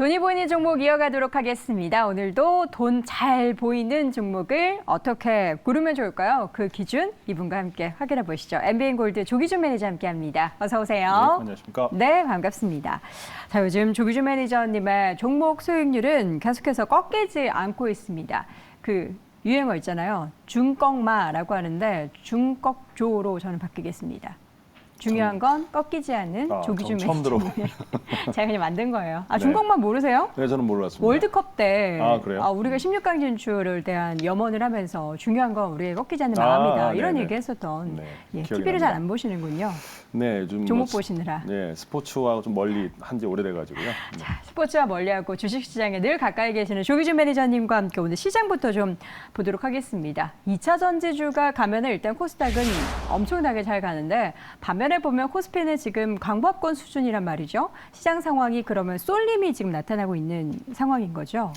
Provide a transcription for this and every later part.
돈이 보이는 종목 이어가도록 하겠습니다. 오늘도 돈 잘 보이는 종목을 어떻게 고르면 좋을까요? 그 기준 이분과 함께 확인해 보시죠. MBN골드 조기준 매니저 함께합니다. 어서 오세요. 네, 안녕하십니까? 네, 반갑습니다. 자, 요즘 조기준 매니저님의 종목 수익률은 계속해서 꺾이지 않고 있습니다. 그 유행어 있잖아요. 중꺾마라고 하는데 중꺾조로 저는 바뀌겠습니다. 중요한 건 꺾이지 않는 조기준 매니저님. 제가 그냥 만든 거예요. 아, 중꺾마 모르세요? 네, 저는 몰랐습니다. 월드컵 때 그래요? 우리가 16강 진출을 대한 염원을 하면서 중요한 건 우리가 꺾이지 않는 마음이다. 이런 네네. 얘기 했었던 네, TV를 잘 안 보시는군요. 네, 좀 종목 보시느라. 네, 스포츠와 좀 멀리 한지 오래돼가지고요. 자, 스포츠와 멀리하고 주식시장에 늘 가까이 계시는 조기준 매니저님과 함께 오늘 시장부터 좀 보도록 하겠습니다. 2차 전지주가 가면은 일단 코스닥은 엄청나게 잘 가는데 반면에 보면 코스피는 지금 강보합권 수준이란 말이죠. 시장 상황이 그러면 쏠림이 지금 나타나고 있는 상황인 거죠.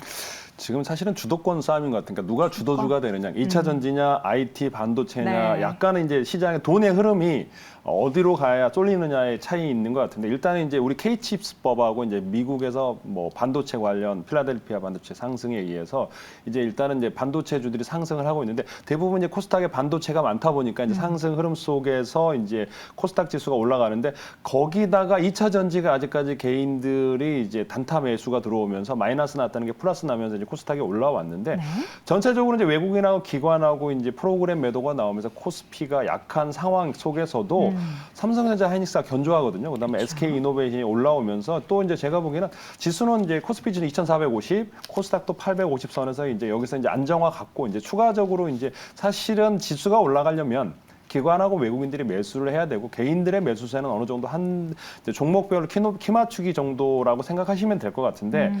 지금 사실은 주도권 싸움인 것 같으니까 누가 주도주가 되느냐, 2차 전지냐, IT, 반도체냐, 네. 약간은 이제 시장의 돈의 흐름이 어디로 가야 쏠리느냐의 차이 있는 것 같은데 일단은 이제 우리 K칩스법하고 이제 미국에서 뭐 반도체 관련 필라델피아 반도체 상승에 의해서 이제 일단은 이제 반도체주들이 상승을 하고 있는데 대부분 이제 코스닥에 반도체가 많다 보니까 이제 상승 흐름 속에서 이제 코스닥 지수가 올라가는데 거기다가 2차 전지가 아직까지 개인들이 이제 단타 매수가 들어오면서 마이너스 났다는 게 플러스 나면서 이제 코스닥이 올라왔는데 네. 전체적으로 이제 외국인하고 기관하고 이제 프로그램 매도가 나오면서 코스피가 약한 상황 속에서도 삼성전자 하이닉스가 견조하거든요. 그다음에 그렇죠. SK 이노베이션이 올라오면서 또 이제 제가 보기에는 지수는 이제 코스피 지수 2,450, 코스닥도 850 선에서 이제 여기서 이제 안정화 갖고 이제 추가적으로 이제 사실은 지수가 올라가려면 기관하고 외국인들이 매수를 해야 되고 개인들의 매수세는 어느 정도 한 이제 종목별로 키 맞추기 정도라고 생각하시면 될 것 같은데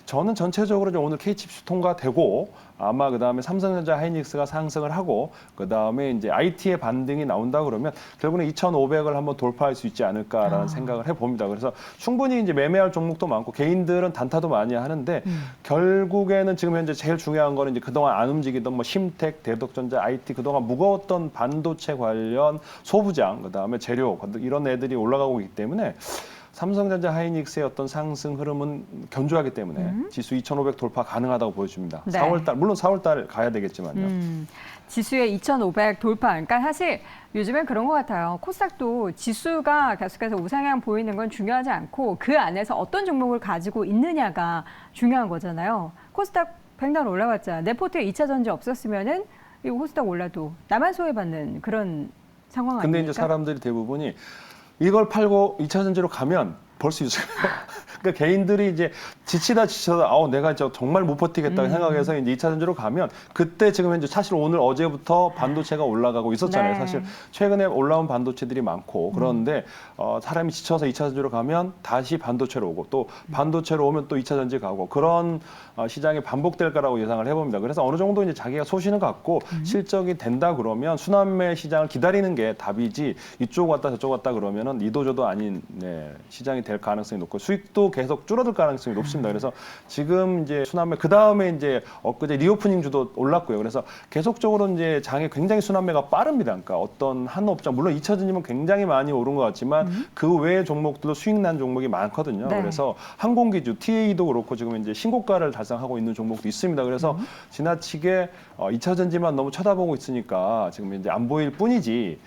저는 전체적으로 이제 오늘 K칩스 통과되고 아마 그다음에 삼성전자 하이닉스가 상승을 하고 그다음에 이제 IT의 반등이 나온다 그러면 결국은 2,500을 한번 돌파할 수 있지 않을까라는 생각을 해봅니다. 그래서 충분히 이제 매매할 종목도 많고 개인들은 단타도 많이 하는데 결국에는 지금 현재 제일 중요한 거는 이제 그동안 안 움직이던 뭐 심텍, 대덕전자, IT 그동안 무거웠던 반도체 관련 소부장 그다음에 재료 이런 애들이 올라가고 있기 때문에 삼성전자 하이닉스의 어떤 상승 흐름은 견조하기 때문에 지수 2,500 돌파 가능하다고 보여집니다. 네. 4월달 물론 4월달 가야 되겠지만요. 지수의 2,500 돌파. 그러니까 사실 요즘엔 그런 것 같아요. 코스닥도 지수가 계속해서 우상향 보이는 건 중요하지 않고 그 안에서 어떤 종목을 가지고 있느냐가 중요한 거잖아요. 코스닥 100단 올라갔잖아. 내 포트에 2차 전지 없었으면은 이 코스닥 올라도 나만 소외받는 그런 상황 아닙니까? 근데 이제 사람들이 대부분이 이걸 팔고 2차 전지로 가면 벌 수 있어요. 그러니까 개인들이 이제 지쳐서 내가 정말 못 버티겠다고 생각해서 이제 2차 전지로 가면 그때 지금 현재 사실 오늘 어제부터 반도체가 올라가고 있었잖아요. 네. 사실 최근에 올라온 반도체들이 많고 그런데 사람이 지쳐서 2차 전지로 가면 다시 반도체로 오고 또 반도체로 오면 또 2차 전지 가고 그런 시장이 반복될 거라고 예상을 해봅니다. 그래서 어느 정도 이제 자기가 소신을 갖고 실적이 된다 그러면 순환매 시장을 기다리는 게 답이지 이쪽 왔다 저쪽 왔다 그러면은 이도저도 아닌 시장이 될 가능성이 높고 수익도 계속 줄어들 가능성이 높습니다. 그래서 지금 이제 순환매 그 다음에 이제 엊그제 리오프닝 주도 올랐고요. 그래서 계속적으로 이제 장에 굉장히 순환매가 빠릅니다. 그러니까 어떤 한 업종 물론 2차 전지면 굉장히 많이 오른 것 같지만 그 외의 종목들도 수익 난 종목이 많거든요. 네. 그래서 항공기주 TA도 그렇고 지금 이제 신고가를 달성하고 있는 종목도 있습니다. 그래서 지나치게 2차 전지만 너무 쳐다보고 있으니까 지금 이제 안 보일 뿐이지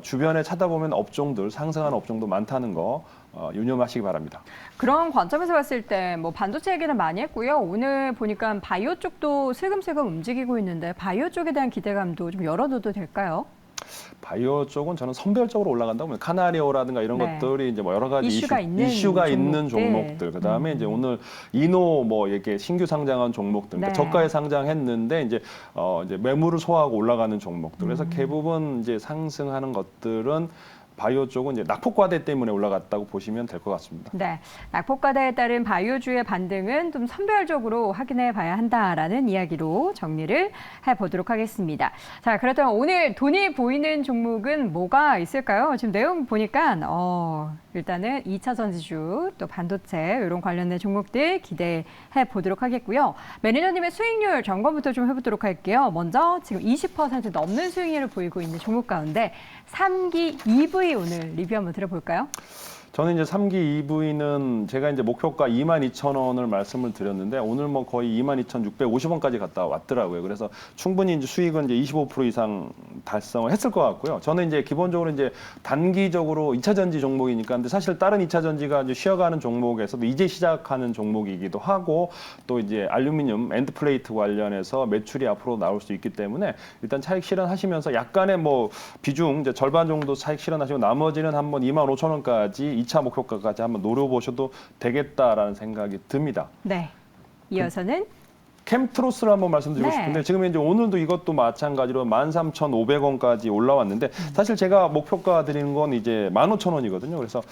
주변에 찾아보면 업종들 상승하는 업종도 많다는 거 유념하시기 바랍니다. 그런 관점에서 봤을 때 뭐 반도체 얘기는 많이 했고요. 오늘 보니까 바이오 쪽도 슬금슬금 움직이고 있는데 바이오 쪽에 대한 기대감도 좀 열어둬도 될까요? 바이오 쪽은 저는 선별적으로 올라간다고 보면 카나리오라든가 이런 네. 것들이 이제 뭐 여러 가지 이슈가 있는 종목들. 그다음에 이제 오늘 이노 뭐 이렇게 신규 상장한 종목들. 그러니까 네. 저가에 상장했는데 이제 매물을 소화하고 올라가는 종목들. 그래서 대부분 이제 상승하는 것들은 바이오 쪽은 이제 낙폭과대 때문에 올라갔다고 보시면 될 것 같습니다. 네, 낙폭과대에 따른 바이오주의 반등은 좀 선별적으로 확인해 봐야 한다라는 이야기로 정리를 해보도록 하겠습니다. 자, 그렇다면 오늘 돈이 보이는 종목은 뭐가 있을까요? 지금 내용 보니까 일단은 2차 전지주, 또 반도체 이런 관련된 종목들 기대해 보도록 하겠고요. 매니저님의 수익률 점검부터 좀 해보도록 할게요. 먼저 지금 20% 넘는 수익률을 보이고 있는 종목 가운데 3기 EV 오늘 리뷰 한번 들어볼까요? 저는 이제 3기 EV는 제가 이제 목표가 22,000원을 말씀을 드렸는데 오늘 뭐 거의 22,650원까지 갔다 왔더라고요. 그래서 충분히 이제 수익은 이제 25% 이상 달성을 했을 것 같고요. 저는 이제 기본적으로 이제 단기적으로 2차 전지 종목이니까 근데 사실 다른 2차 전지가 이제 쉬어가는 종목에서도 이제 시작하는 종목이기도 하고 또 이제 알루미늄 엔드플레이트 관련해서 매출이 앞으로 나올 수 있기 때문에 일단 차익 실현하시면서 약간의 뭐 비중 이제 절반 정도 차익 실현하시고 나머지는 한번 25,000원까지 2차 목표가까지 한번 노려보셔도 되겠다라는 생각이 듭니다. 네. 이어서는 캠트로스를 한번 말씀드리고 네. 싶은데 지금 이제 오늘도 이것도 마찬가지로 13,500원까지 올라왔는데 사실 제가 목표가 드리는 건 이제 15,000원이거든요. 그래서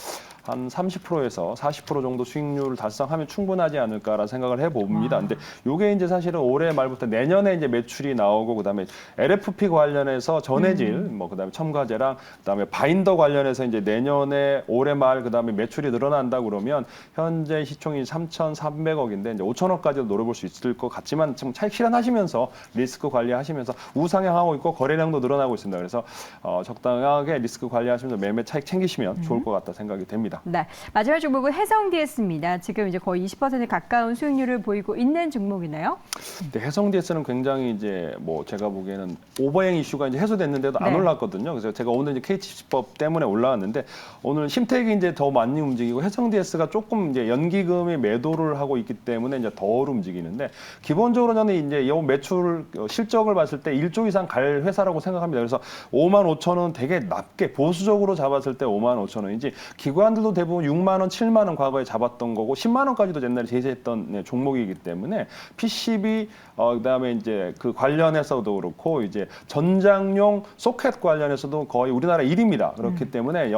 한 30%에서 40% 정도 수익률을 달성하면 충분하지 않을까라는 생각을 해봅니다. 근데 이게 이제 사실은 올해 말부터 내년에 이제 매출이 나오고 그다음에 LFP 관련해서 전해질 뭐 그다음에 첨가제랑 그다음에 바인더 관련해서 이제 내년에 올해 말 그다음에 매출이 늘어난다 그러면 현재 시총이 3,300억인데 이제 5,000억까지도 노려볼 수 있을 것 같지만 지금 차익 실현하시면서 리스크 관리하시면서 우상향하고 있고 거래량도 늘어나고 있습니다. 그래서 적당하게 리스크 관리하시면서 매매 차익 챙기시면 좋을 것 같다 생각이 됩니다. 네. 마지막 종목은 해성DS입니다. 지금 이제 거의 20% 가까운 수익률을 보이고 있는 종목이네요. 근데 해성DS는 굉장히 이제 뭐 제가 보기에는 오버행 이슈가 이제 해소됐는데도 안 네. 올랐거든요. 그래서 제가 오늘 이제 KTC법 때문에 올라왔는데 오늘 심택이 이제 더 많이 움직이고 해성DS가 조금 이제 연기금이 매도를 하고 있기 때문에 이제 더 움직이는데 기본적으로 저는 이제 이 매출 실적을 봤을 때 1조 이상 갈 회사라고 생각합니다. 그래서 55,000원 되게 낮게 보수적으로 잡았을 때 55,000원이지 기관들도 대부분 6만 원, 7만 원 과거에 잡았던 거고 10만 원까지도 옛날에 제시했던 종목이기 때문에 PCB 그다음에 이제 그 관련해서도 그렇고 이제 전장용 소켓 관련해서도 거의 우리나라 1위입니다. 그렇기 때문에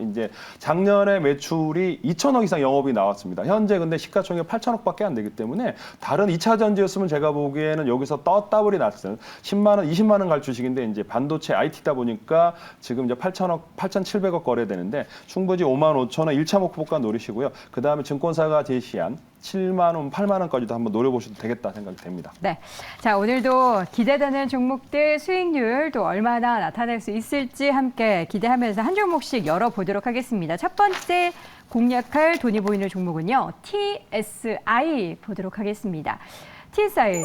이제 작년에 매출이 2천억 이상 영업이 나왔습니다. 현재 근데 시가총액 8천억밖에 안 되기 때문에 다른 2차 전지였으면 제가 보기에는 여기서 더블이 났어요. 10만 원, 20만 원 갈 주식인데 이제 반도체 IT다 보니까 지금 이제 8,700억 거래되는데 충분히 55,000원 1차 목표가 노리시고요. 그다음에 증권사가 제시한 7만 원, 8만 원까지도 한번 노려보셔도 되겠다 생각이 됩니다. 네. 자, 오늘도 기대되는 종목들 수익률 또 얼마나 나타낼 수 있을지 함께 기대하면서 한 종목씩 열어보도록 하겠습니다. 첫 번째 공략할 돈이 보이는 종목은요. TSI 보도록 하겠습니다. TSI,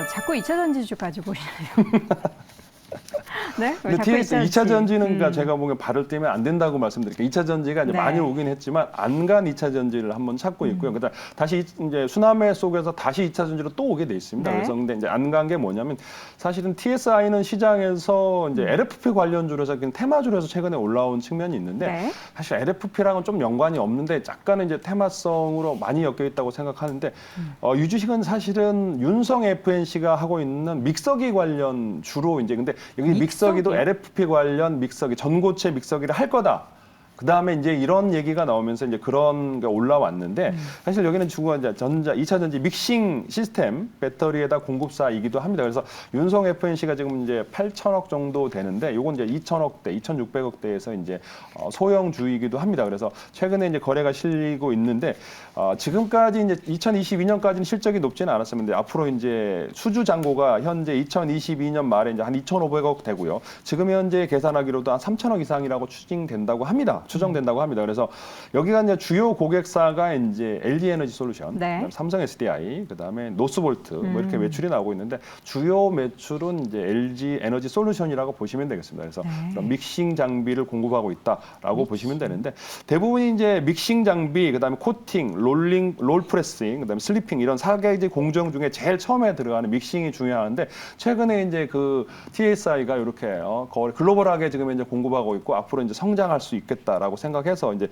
자꾸 2차 전지주 가지고 오시나요? 네? 근데 TS 2차 전지는 그러니까 제가 보기엔 발을 떼면 안 된다고 말씀드릴게요. 2차 전지가 이제 네. 많이 오긴 했지만 안 간 2차 전지를 한번 찾고 있고요. 그다음 다시 이제 순환매 속에서 다시 2차 전지로 또 오게 돼 있습니다. 네. 그래서 근데 이제 안 간 게 뭐냐면 사실은 TSI는 시장에서 이제 LFP 관련주로서 그냥 테마주로서 최근에 올라온 측면이 있는데 네. 사실 LFP랑은 좀 연관이 없는데 약간은 이제 테마성으로 많이 엮여 있다고 생각하는데 유주식은 사실은 윤성 FNC가 하고 있는 믹서기 관련 주로 이제 근데 여기 믹서기도 LFP 관련 믹서기, 전고체 믹서기를 할 거다. 그 다음에 이제 이런 얘기가 나오면서 이제 그런 게 올라왔는데 사실 여기는 중국은 이제 2차 전지 믹싱 시스템 배터리에다 공급사이기도 합니다. 그래서 윤성 FNC가 지금 이제 8천억 정도 되는데 요건 이제 2천억대, 2,600억대에서 이제 소형주이기도 합니다. 그래서 최근에 이제 거래가 실리고 있는데 지금까지 이제 2022년까지는 실적이 높지는 않았었는데 앞으로 이제 수주 잔고가 현재 2022년 말에 이제 한 2,500억 되고요. 지금 현재 계산하기로도 한 3천억 이상이라고 추정된다고 합니다. 그래서 여기가 이제 주요 고객사가 이제 LG 에너지 솔루션, 네. 삼성 SDI, 그다음에 노스볼트 뭐 이렇게 매출이 나오고 있는데 주요 매출은 이제 LG 에너지 솔루션이라고 보시면 되겠습니다. 그래서 그런 믹싱 장비를 공급하고 있다라고 보시면 되는데 대부분이 이제 믹싱 장비, 그다음에 코팅, 롤 프레싱, 그다음에 슬리핑 이런 4가지 공정 중에 제일 처음에 들어가는 믹싱이 중요한데 최근에 이제 그 TSI가 이렇게 글로벌하게 지금 이제 공급하고 있고 앞으로 이제 성장할 수 있겠다라고 생각해서 이제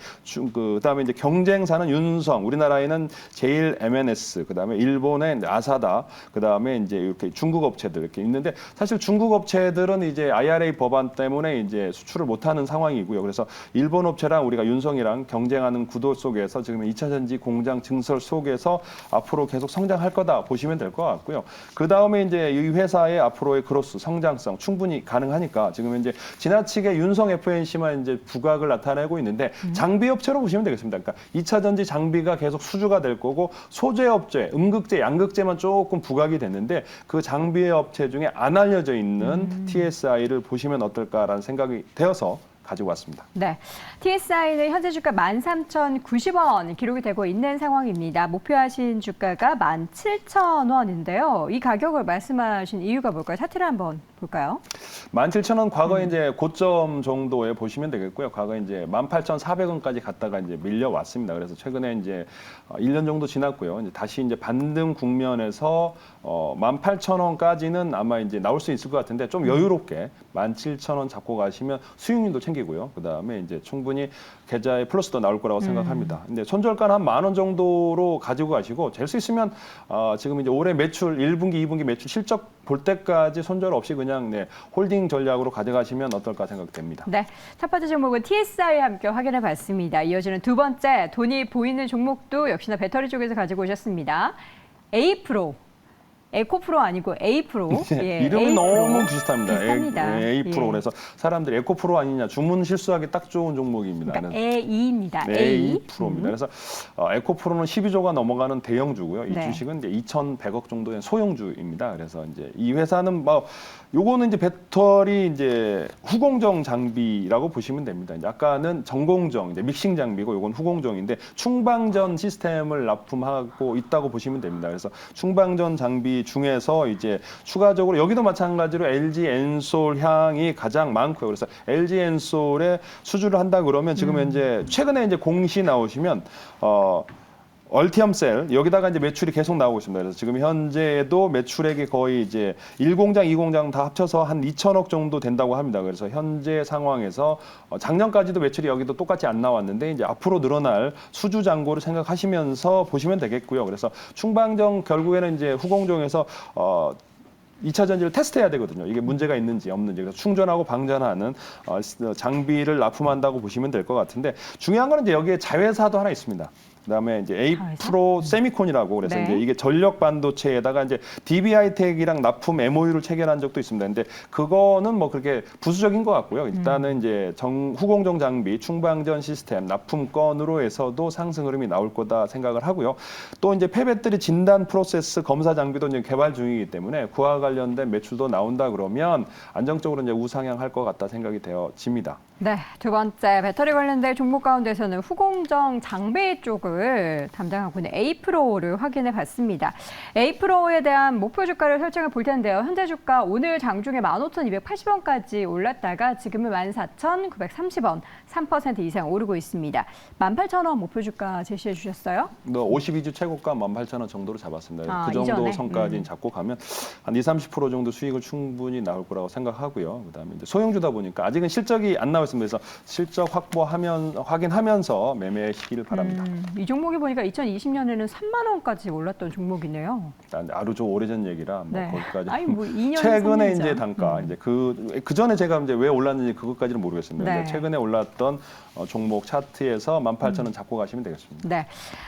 그다음에 이제 경쟁사는 윤성, 우리나라에는 제일 MNS, 그다음에 일본의 아사다, 그다음에 이제 이렇게 중국 업체들 이렇게 있는데 사실 중국 업체들은 이제 IRA 법안 때문에 이제 수출을 못하는 상황이고요. 그래서 일본 업체랑 우리가 윤성이랑 경쟁하는 구도 속에서 지금 2차 전지 공장 증설 속에서 앞으로 계속 성장할 거다 보시면 될 것 같고요. 그 다음에 이제 이 회사의 앞으로의 그로스 성장성 충분히 가능하니까 지금 이제 지나치게 윤성 FNC만 이제 부각을 나타내고 있는데 장비 업체로 보시면 되겠습니다. 그러니까 2차 전지 장비가 계속 수주가 될 거고 소재 업체, 음극재, 양극재만 조금 부각이 됐는데 그 장비 업체 중에 안 알려져 있는 TSI를 보시면 어떨까라는 생각이 되어서 가지고 왔습니다. 네, TSI는 현재 주가 13,090원 기록이 되고 있는 상황입니다. 목표하신 주가가 17,000원인데요. 이 가격을 말씀하신 이유가 뭘까요? 차트를 한번 볼까요? 17,000원 과거에 이제 고점 정도에 보시면 되겠고요. 과거에 이제 18,400원까지 갔다가 이제 밀려왔습니다. 그래서 최근에 이제 1년 정도 지났고요. 이제 다시 이제 반등 국면에서 18,000원까지는 아마 이제 나올 수 있을 것 같은데 좀 여유롭게 17,000원 잡고 가시면 수익률도 챙기고요. 그다음에 이제 충분히 계좌에 플러스도 나올 거라고 생각합니다. 근데 손절가는 한 10,000원 정도로 가지고 가시고 될 수 있으면 지금 이제 올해 매출 1분기, 2분기 매출 실적 볼 때까지 손절 없이 그냥 홀딩 전략으로 가져가시면 어떨까 생각됩니다. 네, 첫 번째 종목은 TSI와 함께 확인해 봤습니다. 이어지는 두 번째 돈이 보이는 종목도 역시나 배터리 쪽에서 가지고 오셨습니다. A프로. 에코프로 아니고 A프로. 예, 이름이 A프로. 너무 비슷합니다. 비슷합니다. A프로. 예. 그래서 사람들이 에코프로 아니냐 주문 실수하기 딱 좋은 종목입니다. 그러니까 A입니다. A프로입니다. 그래서 에코프로는 12조가 넘어가는 대형주고요. 이 네. 주식은 이제 2,100억 정도의 소형주입니다. 그래서 이제 이 회사는 요거는 이제 배터리 이제 후공정 장비라고 보시면 됩니다. 이제 아까는 전공정, 이제 믹싱 장비고 요건 후공정인데 충방전 시스템을 납품하고 있다고 보시면 됩니다. 그래서 충방전 장비 중에서 이제 추가적으로 여기도 마찬가지로 LG 엔솔 향이 가장 많고요. 그래서 LG 엔솔에 수주를 한다 그러면 지금 현재 최근에 이제 공시 나오시면 얼티엄셀 여기다가 이제 매출이 계속 나오고 있습니다. 그래서 지금 현재도 매출액이 거의 이제 1공장, 2공장 다 합쳐서 한 2천억 정도 된다고 합니다. 그래서 현재 상황에서 작년까지도 매출이 여기도 똑같이 안 나왔는데 이제 앞으로 늘어날 수주 잔고를 생각하시면서 보시면 되겠고요. 그래서 충방정 결국에는 이제 후공정에서 2차 전지를 테스트해야 되거든요. 이게 문제가 있는지 없는지. 그래서 충전하고 방전하는 장비를 납품한다고 보시면 될 것 같은데 중요한 거는 이제 여기에 자회사도 하나 있습니다. 그다음에 이제 A프로 세미콘이라고 그래서 네. 이제 이게 전력 반도체에다가 이제 DBI텍이랑 납품 MOU를 체결한 적도 있습니다. 근데 그거는 뭐 그렇게 부수적인 것 같고요. 일단은 이제 후공정 장비, 충방전 시스템, 납품 건으로 해서도 상승 흐름이 나올 거다 생각을 하고요. 또 이제 폐배터리 진단 프로세스 검사 장비도 이제 개발 중이기 때문에 그와 관련된 매출도 나온다 그러면 안정적으로 이제 우상향할 것 같다 생각이 되어집니다. 네, 두 번째 배터리 관련된 종목 가운데서는 후공정 장비 쪽을 담당하고 있는 A프로를 확인해 봤습니다. A프로에 대한 목표 주가를 설정해 볼 텐데요. 현재 주가 오늘 장중에 15,280원까지 올랐다가 지금은 14,930원, 3% 이상 오르고 있습니다. 18,000원 목표 주가 제시해 주셨어요? 52주 최고가 18,000원 정도로 잡았습니다. 그 정도 이전에? 선까지 잡고 가면 한 20-30% 정도 수익을 충분히 나올 거라고 생각하고요. 그다음에 이제 소형주다 보니까 아직은 실적이 안 나왔습니다. 그래서 실적 확인하면서 매매하시기를 바랍니다. 이 종목이 보니까 2020년에는 3만 원까지 올랐던 종목이네요. 아주 오래전 얘기라 뭐 네. 거기까지. 아니 뭐 2년 최근에 3년이죠. 이제 단가 이제 그 전에 제가 이제 왜 올랐는지 그것까지는 모르겠습니다. 네. 근데 최근에 올랐던 종목 차트에서 18,000원 잡고 가시면 되겠습니다. 네,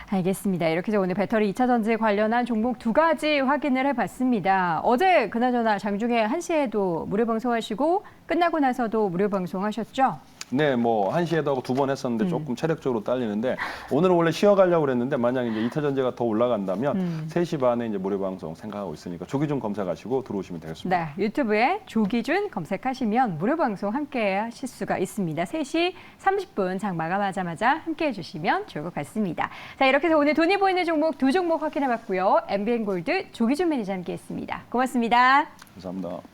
알겠습니다. 이렇게 해서 오늘 배터리 2차 전지 관련한 종목 두 가지 확인을 해봤습니다. 어제 그나저나 장중에 1시에도 무료 방송하시고 끝나고 나서도 무료 방송하셨죠? 네, 뭐 1시에도 하고 2번 했었는데 조금 체력적으로 딸리는데 오늘은 원래 쉬어가려고 그랬는데 만약 이제 2차 전지가 더 올라간다면 3시 반에 이제 무료 방송 생각하고 있으니까 조기준 검색하시고 들어오시면 되겠습니다. 네, 유튜브에 조기준 검색하시면 무료 방송 함께 하실 수가 있습니다. 3시 30분 장 마감하자마자 함께 해주시면 좋을 것 같습니다. 자, 이렇게 해서 오늘 돈이 보이는 종목 두 종목 확인해봤고요. MBN골드 조기준 매니저 함께했습니다. 고맙습니다. 감사합니다.